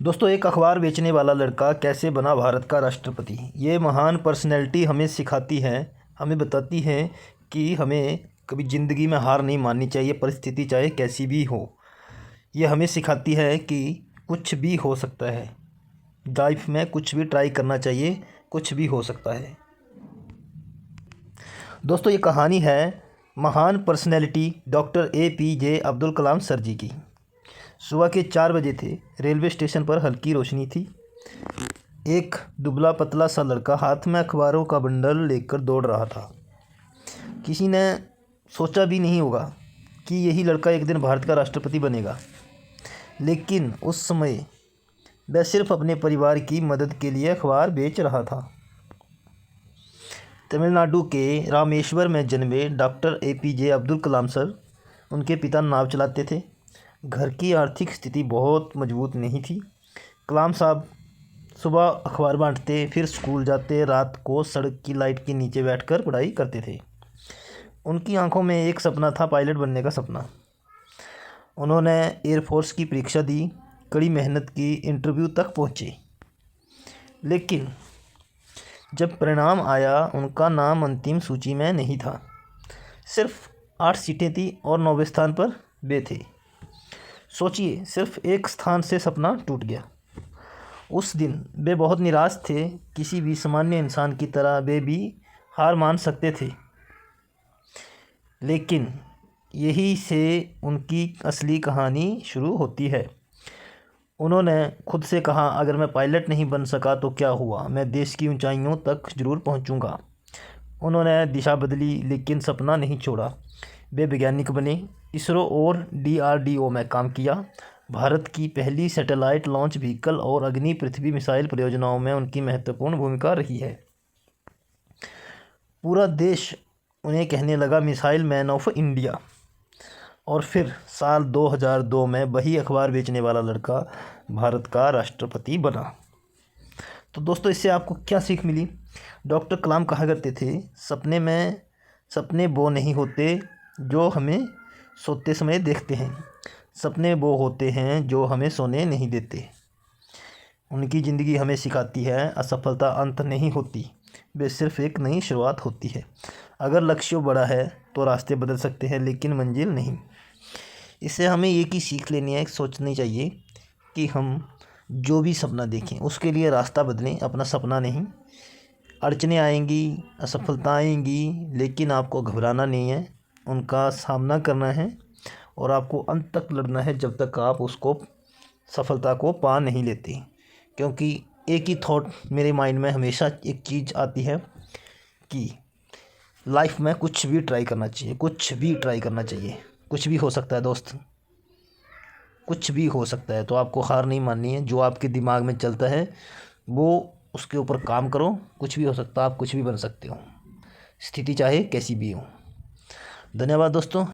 दोस्तों, एक अखबार बेचने वाला लड़का कैसे बना भारत का राष्ट्रपति। ये महान पर्सनैलिटी हमें सिखाती है, हमें बताती है कि हमें कभी ज़िंदगी में हार नहीं माननी चाहिए, परिस्थिति चाहे कैसी भी हो। ये हमें सिखाती है कि कुछ भी हो सकता है, लाइफ में कुछ भी ट्राई करना चाहिए, कुछ भी हो सकता है। दोस्तों, ये कहानी है महान personality doctor APJ Abdul Kalam sir जी की। सुबह के 4 बजे थे। रेलवे स्टेशन पर हल्की रोशनी थी। एक दुबला पतला सा लड़का हाथ में अखबारों का बंडल लेकर दौड़ रहा था। किसी ने सोचा भी नहीं होगा कि यही लड़का एक दिन भारत का राष्ट्रपति बनेगा, लेकिन उस समय वह सिर्फ अपने परिवार की मदद के लिए अखबार बेच रहा था। तमिलनाडु के रामेश्वर में जन्मे doctor APJ Abdul Kalam sir, उनके पिता नाव चलाते थे। घर की आर्थिक स्थिति बहुत मजबूत नहीं थी। कलाम साहब सुबह अखबार बांटते, फिर स्कूल जाते, रात को सड़क की लाइट के नीचे बैठकर पढ़ाई करते थे। उनकी आंखों में एक सपना था, पायलट बनने का सपना। उन्होंने एयरफोर्स की परीक्षा दी, कड़ी मेहनत की, इंटरव्यू तक पहुँचे। लेकिन जब परिणाम आया, उनका नाम अंतिम सूची में नहीं था। सिर्फ 8 सीटें थी और 9वें स्थान पर वे थे। सोचिए, सिर्फ एक स्थान से सपना टूट गया। उस दिन वे बहुत निराश थे। किसी भी सामान्य इंसान की तरह वे भी हार मान सकते थे, लेकिन यही से उनकी असली कहानी शुरू होती है। उन्होंने खुद से कहा, अगर मैं पायलट नहीं बन सका तो क्या हुआ, मैं देश की ऊंचाइयों तक ज़रूर पहुंचूंगा। उन्होंने दिशा बदली, लेकिन सपना नहीं छोड़ा। वे वैज्ञानिक बने, इसरो और DRDO में काम किया। भारत की पहली सैटेलाइट लॉन्च व्हीकल और अग्नि पृथ्वी मिसाइल परियोजनाओं में उनकी महत्वपूर्ण भूमिका रही है। पूरा देश उन्हें कहने लगा मिसाइल मैन ऑफ इंडिया। और फिर साल 2002 में वही अखबार बेचने वाला लड़का भारत का राष्ट्रपति बना। तो दोस्तों, इससे आपको क्या सीख मिली? डॉक्टर कलाम कहा करते थे, सपने वो नहीं होते जो हमें सोते समय देखते हैं, सपने वो होते हैं जो हमें सोने नहीं देते। उनकी ज़िंदगी हमें सिखाती है, असफलता अंत नहीं होती, वे सिर्फ एक नई शुरुआत होती है। अगर लक्ष्य बड़ा है तो रास्ते बदल सकते हैं, लेकिन मंजिल नहीं। इससे हमें एक ही सीख लेनी है, सोचनी चाहिए कि हम जो भी सपना देखें उसके लिए रास्ता बदलें, अपना सपना नहीं। अड़चनें आएंगी, असफलता आएंगी, लेकिन आपको घबराना नहीं है, उनका सामना करना है और आपको अंत तक लड़ना है, जब तक आप उसको सफलता को पा नहीं लेते। क्योंकि एक ही थॉट मेरे माइंड में हमेशा एक चीज़ आती है कि लाइफ में कुछ भी ट्राई करना चाहिए, कुछ भी ट्राई करना चाहिए। कुछ भी हो सकता है दोस्त, कुछ भी हो सकता है। तो आपको हार नहीं माननी है। जो आपके दिमाग में चलता है वो उसके ऊपर काम करो। कुछ भी हो सकता है, आप कुछ भी बन सकते हो, स्थिति चाहे कैसी भी हो। धन्यवाद दोस्तों।